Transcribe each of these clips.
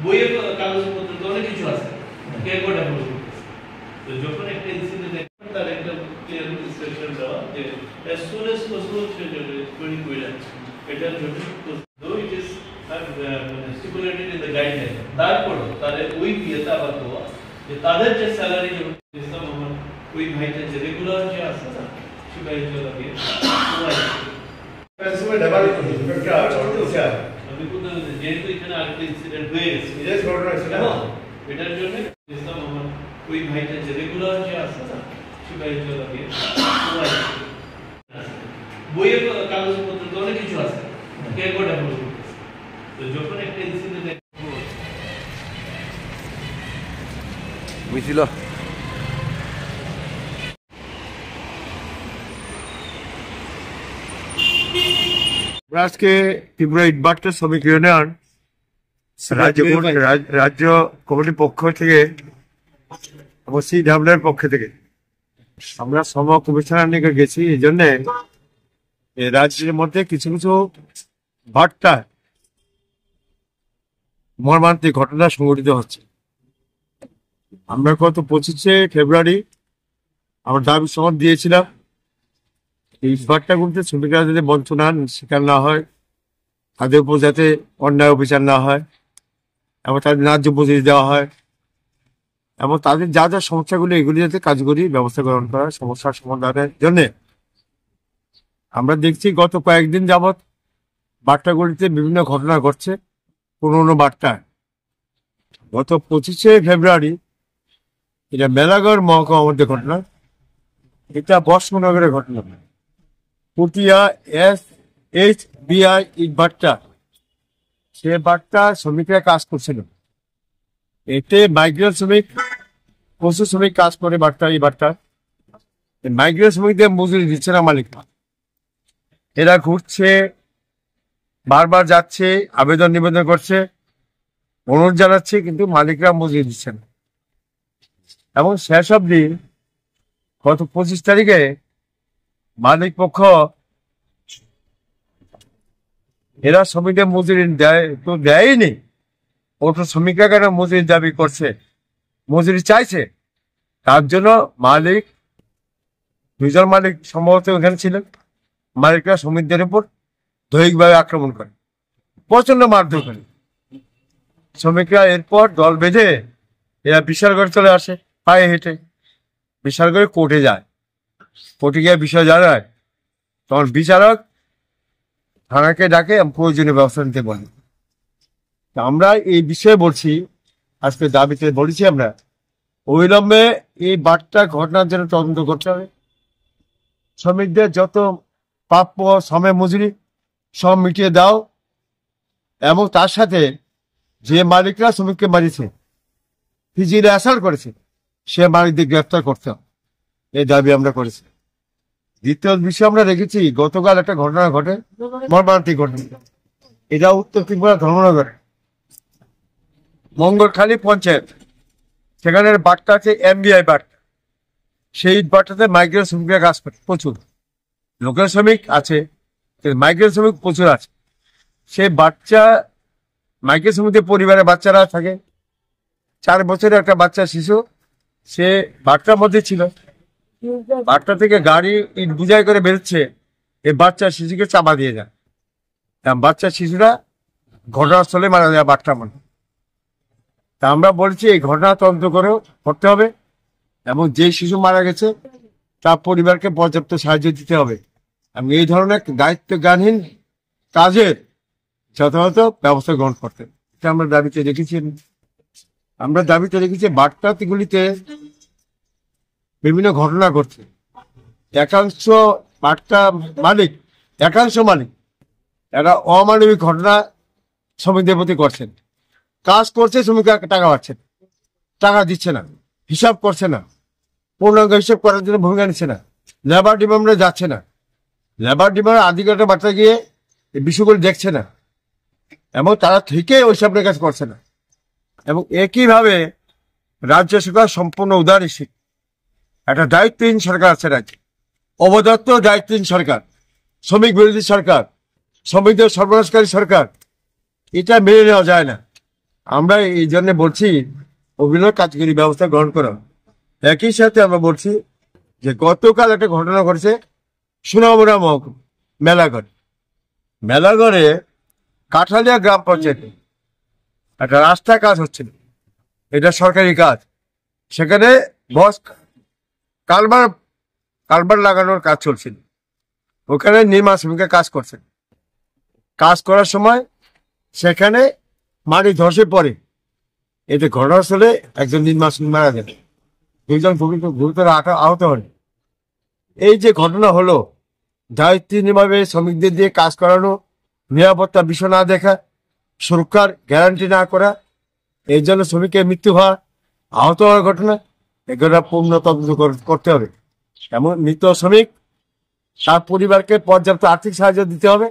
বইয়ের কাগজপত্র তো অনেক কিছু আছে, কে কোটা বলবো। তো যখন একটা ইনসিডেন্ট তার একটা ক্লিয়ার ইনস্ট্রাকশন দেওয়া যে as soon as possible সেটা রেসপন্ড করে যাচ্ছে, এটার জন্য দো it is stipulated in the guideline. তারপর তাদের ওই বিয়েটা আবার দেওয়া যে তাদের যে স্যালারি ইসলাম আমার ওই ভাইটা যে রেগুলার যে আছে না সে ভাইটা লাগে সময় ডাবল কি আর চলছে আর আমি কোন যেহেতু এখানে আরেকটা ইনসিডেন্ট হয়ে গেছে এই ঘটনা ছিল না, এটার জন্য ইসলাম আমার ওই ভাইটা যে রেগুলার যে আছে না সে ভাইটা লাগে বইয়ের কাগজপত্র তো অনেক কিছু আছে, কে কোটা বলবো। তো যখন একটা ইনসিডেন্ট বুঝছিল আজকে ত্রিপুরা ইটভাটা শ্রমিক ইউনিয়ন রাজ্য কমিটির পক্ষ থেকে এবং সিডাব্লিউর পক্ষ থেকে আমরা শ্রম কমিশনার নিয়ে গেছি। এই জন্য রাজ্যের মধ্যে কিছু কিছু ভাট্টা মর্মান্তিক ঘটনা সংঘটিত হচ্ছে। আমরা গত 25শে ফেব্রুয়ারি আমরা দাবি সমর্থন দিয়েছিলাম এই ভাট্টাগুলিতে শ্রমিকরা যাতে বঞ্চনার শিকার না হয়, তাদের উপর যাতে অন্যায় অবিচার না হয় এবং তাদের ন্যায্য মজুরি দেওয়া হয় এবং তাদের যা যা সমস্যাগুলি এগুলি যাতে কার্যকরী ব্যবস্থা গ্রহণ করা সমস্যার সমাধানের জন্য। আমরা দেখছি গত কয়েকদিন যাবৎ বাট্টাগুলিতে বিভিন্ন ঘটনা ঘটছে। পুরনো বাট্টায় গত 25শে ফেব্রুয়ারি এটা মেলাগড় মহকুমার মধ্যে ঘটনা, এটা বসমনগরের ঘটনা। পুটিয়া SHBI ইটভাটা, সে বাট্টা শ্রমিকরা কাজ করছিল, এতে মাইগ্রেন্ট শ্রমিক পশু শ্রমিক কাজ করে বাট্টা। এই বাট্টা মাইগ্রেন্ট শ্রমিকদের মজুরি দিচ্ছে না মালিক, এরা ঘুরছে, বারবার যাচ্ছে, আবেদন নিবেদন করছে, অনুরোধ জানাচ্ছে, কিন্তু মালিকরা মজুরি দিচ্ছে না। এবং শেষ অবধি গত 25 তারিখে মালিক পক্ষ এরা শ্রমিকদের মজুরি দেয়নি, ওটা শ্রমিকরা কেন মজুরি দাবি করছে, মজুরি চাইছে। তার জন্য মালিক, দুইজন মালিক সম্ভবত ওখানে ছিলেন, মালিকরা শ্রমিকদের উপর দৈহিকভাবে আক্রমণ করে, প্রচন্ড মারধর করে। শ্রমিকরা এরপর দল বেঁধে এরা বিশালগড় চলে আসে, পায়ে হেঁটে বিশালগড়ে কোর্টে যায়। কোর্টে গিয়ে বিষয় জানায়, তখন বিচারক থানাকে ডাকে প্রয়োজনীয় ব্যবস্থা নিতে বলে। আমরা এই বিষয়ে বলছি, আজকে দাবিতে বলেছি আমরা অবিলম্বে এই বাট্টা ঘটনার জন্য তদন্ত করতে হবে। শ্রমিকদের যত প্রাপ্য শ্রমের মজুরি সব মিটিয়ে দাও এবং তার সাথে যে মালিকরা শ্রমিককে মারিছে, ফিজিক্যালি অ্যাসাল্ট করেছে, সে মালিকদের গ্রেফতার করতে হবে, এই দাবি আমরা করেছি। দ্বিতীয় বিষয় আমরা রেখেছি, গতকাল একটা ঘটনা ঘটে, মর্মান্তিক ঘটনা। এটা উত্তর ত্রিপুরা ধর্মনগরে মঙ্গলখালী পঞ্চায়েত, সেখানে বাট্টা আছে MBI বাট্টা। সেই বাট্টাতে মাইগ্রেন্ট শ্রমিকরা কাজ করে প্রচুর, লোকাল শ্রমিক আছে, মাইগ্রেন্ট শ্রমিক প্রচুর আছে। সে বাচ্চা মাইগ্রেন্ট শ্রমিকদের পরিবারের বাচ্চারা থাকে, 4 বছরের একটা বাচ্চা শিশু সে বাট্টার মধ্যে ছিল। বাট্টা থেকে গাড়ি ইট বুঝাই করে বেরোচ্ছে, এই বাচ্চা শিশুকে চাপা দিয়ে যায়, বাচ্চা শিশুরা ঘটনাস্থলে মারা যায় বাট্টার মধ্যে। তা আমরা বলছি এই ঘটনা তদন্ত করেও করতে হবে এবং যে শিশু মারা গেছে তার পরিবারকে পর্যাপ্ত সাহায্য দিতে হবে এবং এই ধরনের দায়িত্বজ্ঞানহীন কাজের যথাযথ ব্যবস্থা গ্রহণ করতে। এটা আমরা দাবিতে রেখেছি। আমরা দাবিতে রেখেছি বাট্টাগুলিতে বিভিন্ন ঘটনা ঘটছে। একাংশ বাট্টা মালিক, একাংশ মালিক এরা অমানবিক ঘটনা শ্রমিকদের প্রতি করছেন। কাজ করছে, শ্রমিকরা টাকা পাচ্ছেন, টাকা দিচ্ছে না, হিসাব করছে না, পূর্ণাঙ্গ হিসাব করার জন্য ভূমিকা নিচ্ছে না, লেবার ডিপার্টমেন্টে যাচ্ছে না, লেবার ডিপার্টমেন্ট আধিকারিকরা বার্তা গিয়ে এই বিষয়গুলো দেখছে না এবং তারা থেকে ওইসব কাজ করছে না। এবং একইভাবে রাজ্য সরকার সম্পূর্ণ উদারীশীল, একটা দায়িত্বহীন সরকার আছে রাজ্যে, অবদত্ত দায়িত্বহীন সরকার, শ্রমিক বিরোধী সরকার, শ্রমিকদের সর্বনাশকারী সরকার। এটা মেনে নেওয়া যায় না। আমরা এই জন্য বলছি অভিনয় কার্যকরী ব্যবস্থা গ্রহণ করা। একই সাথে আমরা বলছি যে গতকাল একটা ঘটনা ঘটেছে সুনামুরা মহকুমা মেলাগড়ে কাঠালিয়া গ্রাম পঞ্চায়েতে একটা রাস্তা কাজ হচ্ছিল, এটা সরকারি কাজ। সেখানে বস কালবার লাগানোর কাজ চলছিল, ওখানে নির্মাণ শ্রমিকের কাজ করছেন। কাজ করার সময় সেখানে মাটি ধসে পড়ে, এতে ঘটনাস্থলে একজন নির্মাণ শ্রমিক মারা যাবে, দুইজন গুরুতর আহত হন। এই যে ঘটনা হলো, দায়িত্বহীনভাবে শ্রমিকদের দিয়ে কাজ করানো, নিরাপত্তা বিষয় না দেখা, সুরক্ষার গ্যারান্টি না করা, এই জন্য শ্রমিকের মৃত্যু হওয়া, আহত হওয়ার ঘটনা, এগুলো পূর্ণ তদন্ত করতে হবে। এমন মৃত শ্রমিক তার পরিবারকে পর্যাপ্ত আর্থিক সাহায্য দিতে হবে,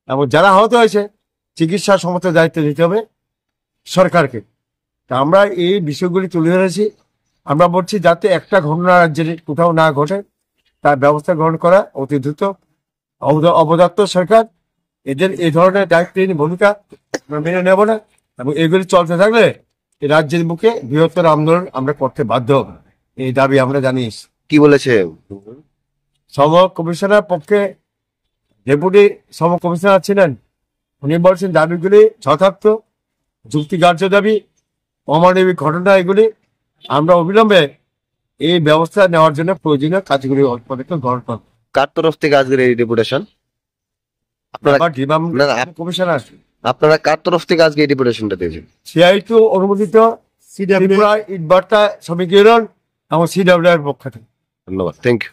এবং যারা আহত হয়েছে চিকিৎসার সমস্ত দায়িত্ব দিতে হবে সরকারকে। তা আমরা এই বিষয়গুলি তুলে ধরেছি। আমরা বলছি যাতে একটা ঘটনা রাজ্যের কোথাও না ঘটে তার ব্যবস্থা গ্রহণ করা অতি দ্রুত। অবদত্ত সরকার এদের এই ধরনের দায়িত্বহীন ভূমিকা আমরা মেনে নেব না, এবং এগুলি চলতে থাকলে এই রাজ্যের বুকে বৃহত্তর আন্দোলন আমরা করতে বাধ্য হব। এই দাবি আমরা জানিয়েছি। কি বলেছে সম কমিশনার পক্ষে ডেপুটি সম কমিশনার ছিলেন, উনি বলছেন দাবিগুলি যথার্থ, যুক্তিগ্রাহ্য দাবি, অমানবিক ঘটনা এগুলি। আমরা অবিলম্বে এই ব্যবস্থা নেওয়ার জন্য প্রয়োজনীয় কাজগুলি পদক্ষেপ গ্রহণ করব। কার তরফ থেকে আজকের এই ডেপুটেশন? আপনারা কমিশনার আপনারা কার তরফ থেকে আজকে এই ডেপুটেশনটা দিয়েছেন? সিআই2 অনুমোদিত ত্রিপুরা ইটভাটা শ্রমিক ইউনিয়ন এবং সিডব্লিউআর পক্ষ থেকে। ধন্যবাদ, থ্যাংক ইউ।